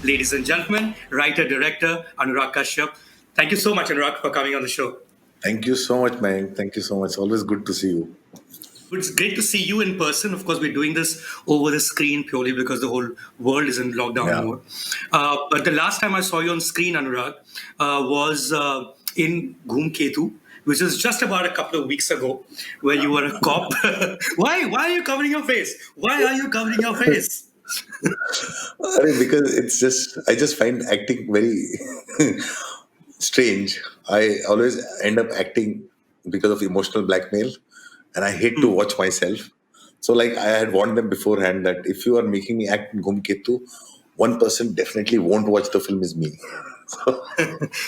ladies and gentlemen, writer-director Anurag Kashyap. Thank you so much, Anurag, for coming on the show. Thank you so much, Mayank. Thank you so much. Always good to see you. It's great to see you in person. Of course, we're doing this over the screen purely because the whole world is in lockdown Yeah. mode. But the last time I saw you on screen, Anurag, was in Ghoom Ketu, which was just about a couple of weeks ago, where you were a cop. Why? Why are you covering your face? Why are you covering your face? Because I just find acting very strange. I always end up acting because of emotional blackmail, and I hate to watch myself. So, like, I had warned them beforehand that if you are making me act in Gumketu, one person definitely won't watch the film is me. So,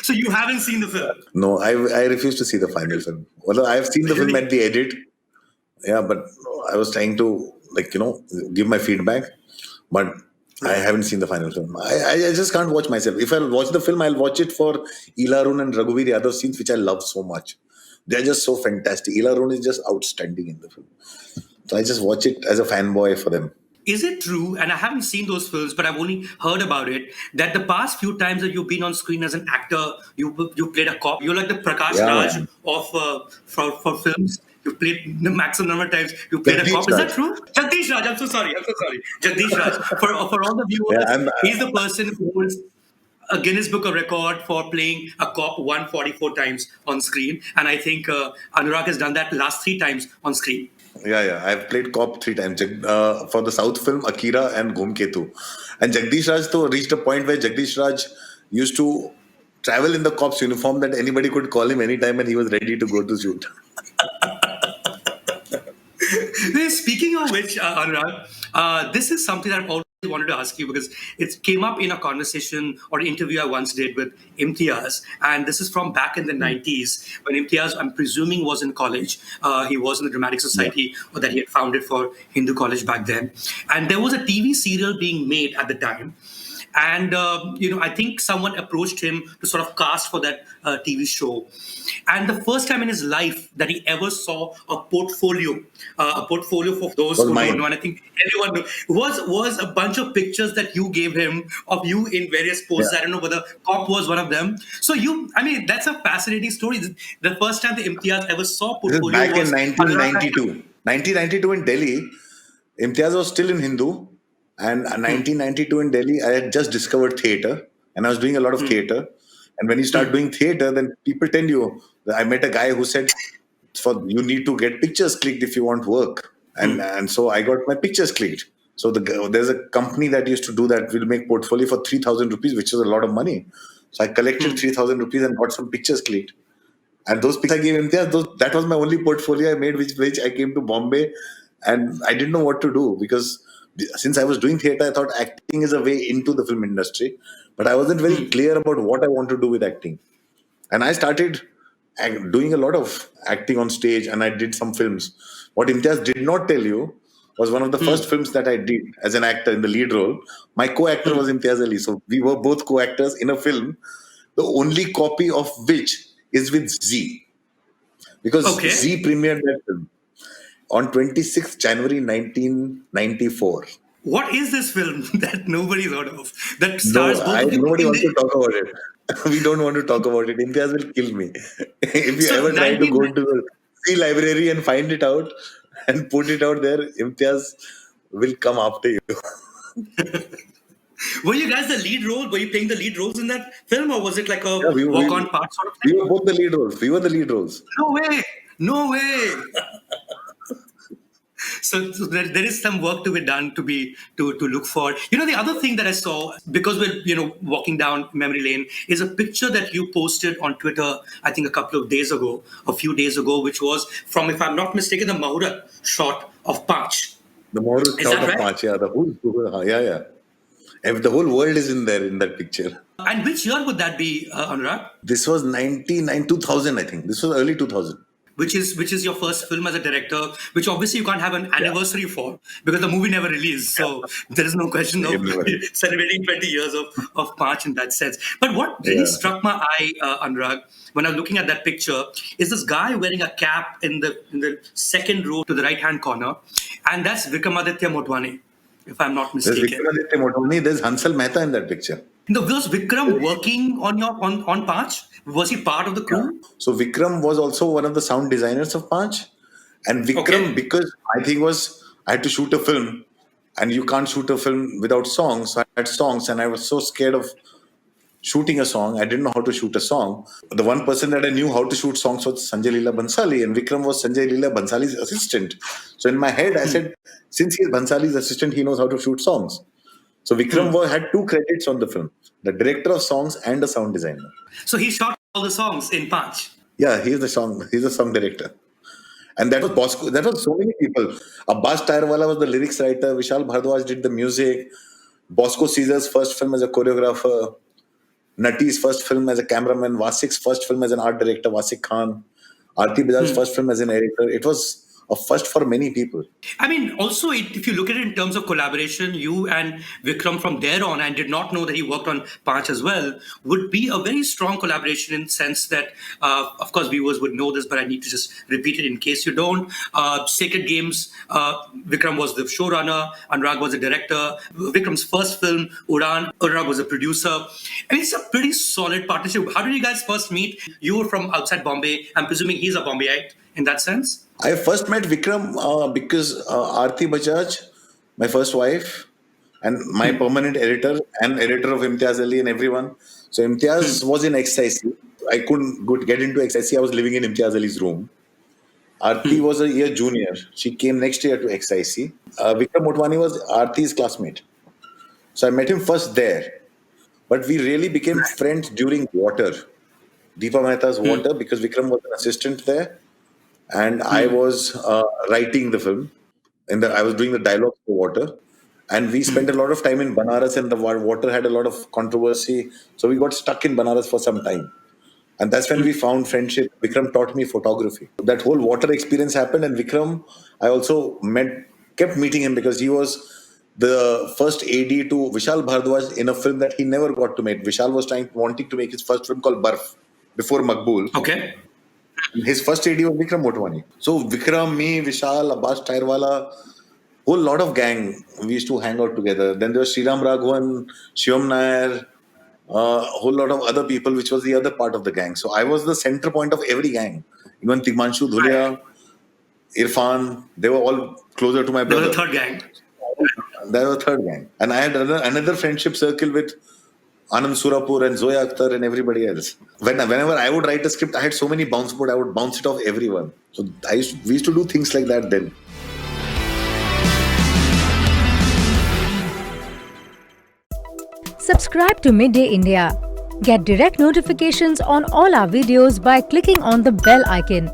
So you haven't seen the film, no, I refuse to see the final film. Although I have seen the film really? at the edit, yeah, but I was trying to, give my feedback, but I Right. haven't seen the final film. I just can't watch myself. If I'll watch the film, I'll watch it for Ilarun and Raghuveer Yadav scenes, which I love so much. They're just so fantastic. Ilarun is just outstanding in the film. So I just watch it as a fanboy for them. Is it true, and I haven't seen those films, but I've only heard about it, that the past few times that you've been on screen as an actor, you played a cop. You're like the Prakash Yeah, Raj man. of for films. You played the maximum number of times you played a Jagdish cop. Is that Raj. true? Jagdish Raj. I'm so sorry. I'm so sorry. Jagdish Raj. For all the Yeah, viewers, I'm. he's the person who holds a Guinness Book of Record for playing a cop 144 times on screen, and I think Anurag has done that last 3 times on screen. Yeah. I've played cop three times for the South film Akira and Gumketu, and Jagdish Raj though reached a point where Jagdish Raj used to travel in the cop's uniform that anybody could call him anytime and he was ready to go to shoot. Speaking of which, Anurag, this is something that I've always wanted to ask you because it came up in a conversation or interview I once did with Imtiaz. And this is from back in the 90s when Imtiaz, I'm presuming, was in college. He was in the Dramatic Yeah. Society that he had founded for Hindu College back then. And there was a TV serial being made at the time. And I think someone approached him to sort of cast for that TV show. And the first time in his life that he ever saw a portfolio for those Was who don't know, mine. and I think everyone knows, was a bunch of pictures that you gave him of you in various Yeah. poses. I don't know whether cop was one of them. So I mean, that's a fascinating story. The first time the Imtiaz ever saw This is portfolio back in was Anurag Kashyap. 1992. 1992 in Delhi, Imtiaz was still in Hindu. And Hmm, 1992 in Delhi, I had just discovered theatre and I was doing a lot of hmm, theatre. And when you start hmm, doing theatre, then people tell you, I met a guy who said, you need to get pictures clicked if you want work. hmm, And so I got my pictures clicked. So there's a company that used to do that. Will make portfolio for 3,000 rupees, which is a lot of money. So I collected hmm. 3,000 rupees and got some pictures clicked. And those pictures I gave Imtiaz, that was my only portfolio I made, which I came to Bombay and I didn't know what to do because since I was doing theatre, I thought acting is a way into the film industry, but I wasn't very Hmm. clear about what I want to do with acting. And I started doing a lot of acting on stage and I did some films. What Imtiaz did not tell you was one of the Hmm. first films that I did as an actor in the lead role. My co-actor Hmm. was Imtiaz Ali. So we were both co-actors in a film, the only copy of which is with Z. Because Okay. Z premiered that film on 26th January 1994. What is this film that nobody's heard of that stars No, both of you nobody in wants to the talk about it. We don't want to talk about it. Imtiaz will kill me. If you so ever try to 19 go into the C library and find it out and put it out there, Imtiaz will come after you. were you guys the lead role? Were you playing the lead roles in that film, or was it like a Yeah, walk-on part sort of we thing? were both the lead roles. We were the lead roles. No way! No way! So there is some work to be done to look for. The other thing that I saw because we're walking down memory lane is a picture that you posted on Twitter. I think a few days ago, which was from, if I'm not mistaken, the Mahurat shot of Panch. The moral Is shot that of right? Panch, yeah, yeah. And the whole world is in there in that picture. And which year would that be, Anurag? This was 99, 2000, I think. This was early 2000. Which is your first film as a director, which obviously you can't have an Yeah. anniversary for because the movie never released. So there is no question of Everybody. celebrating 20 years of March in that sense. But what really Yeah. struck my eye, Anurag, when I was looking at that picture, is this guy wearing a cap in the second row to the right hand corner, and that's Vikramaditya Motwane. if I'm not There's mistaken. Vikramaditya Motwani, there's Hansal Mehta in that picture. Now, was Vikram working on on Panch? Was he part of the Yeah. crew? So Vikram was also one of the sound designers of Panch. And Vikram, Okay. because my thing was I had to shoot a film, and you can't shoot a film without songs. So I had songs, and I was so scared of shooting a song. I didn't know how to shoot a song. The one person that I knew how to shoot songs was Sanjay Leela Bansali, and Vikram was Sanjay Leela Bansali's assistant. So in my head, I said, since he's Bansali's assistant, he knows how to shoot songs. So Vikram had two credits on the film: the director of songs and the sound designer. So he shot all the songs in Panch. Yeah, he's the song director. And that was Bosco. That was so many people. Abbas Tyrewala was the lyrics writer. Vishal Bhardwaj did the music. Bosco Caesar's first film as a choreographer. Nati's first film as a cameraman. Vasik's first film as an art director, Vasik Khan. Aarti Bajaj's first film as an editor. It was a first for many people. I mean, also, if you look at it in terms of collaboration, you and Vikram from there on, and did not know that he worked on Panch as well, would be a very strong collaboration in the sense that, of course, viewers would know this, but I need to just repeat it in case you don't. Sacred Games, Vikram was the showrunner, Anurag was the director. Vikram's first film, Udan, Anurag was a producer. I mean, it's a pretty solid partnership. How did you guys first meet? You were from outside Bombay. I'm presuming he's a Bombayite in that sense. I first met Vikram because Aarti Bajaj, my first wife, and my permanent editor and editor of Imtiaz Ali and everyone. So Imtiaz was in XIC. I couldn't get into XIC. I was living in Imtiaz Ali's room. Aarti was a year junior. She came next year to XIC. Vikram Motwani was Aarti's classmate. So I met him first there. But we really became friends during Water. Deepa Mehta's Water, because Vikram was an assistant there. And I was writing the film. I was doing the dialogue for Water. And we spent a lot of time in Banaras, and the Water had a lot of controversy. So we got stuck in Banaras for some time. And that's when we found friendship. Vikram taught me photography. That whole Water experience happened. And Vikram, I also kept meeting him because he was the first AD to Vishal Bhardwaj in a film that he never got to make. Vishal was wanting to make his first film called Barf before Maqbool. Okay. His first AD was Vikram Motwani. So Vikram, me, Vishal, Abbas Tyrewala, whole lot of gang, we used to hang out together. Then there was Sriram Raghavan, Shivam Nair, a whole lot of other people, which was the other part of the gang. So I was the center point of every gang. Even Tigmanshu Dhulia, Irfan, they were all closer to my brother. They were the third gang. They were the third gang. And I had another friendship circle with Anand Surapur and Zoya Akhtar and everybody else. Whenever I would write a script, I had so many bounce board, I would bounce it off everyone. So we used to do things like that then. Subscribe to Midday India. Get direct notifications on all our videos by clicking on the bell icon.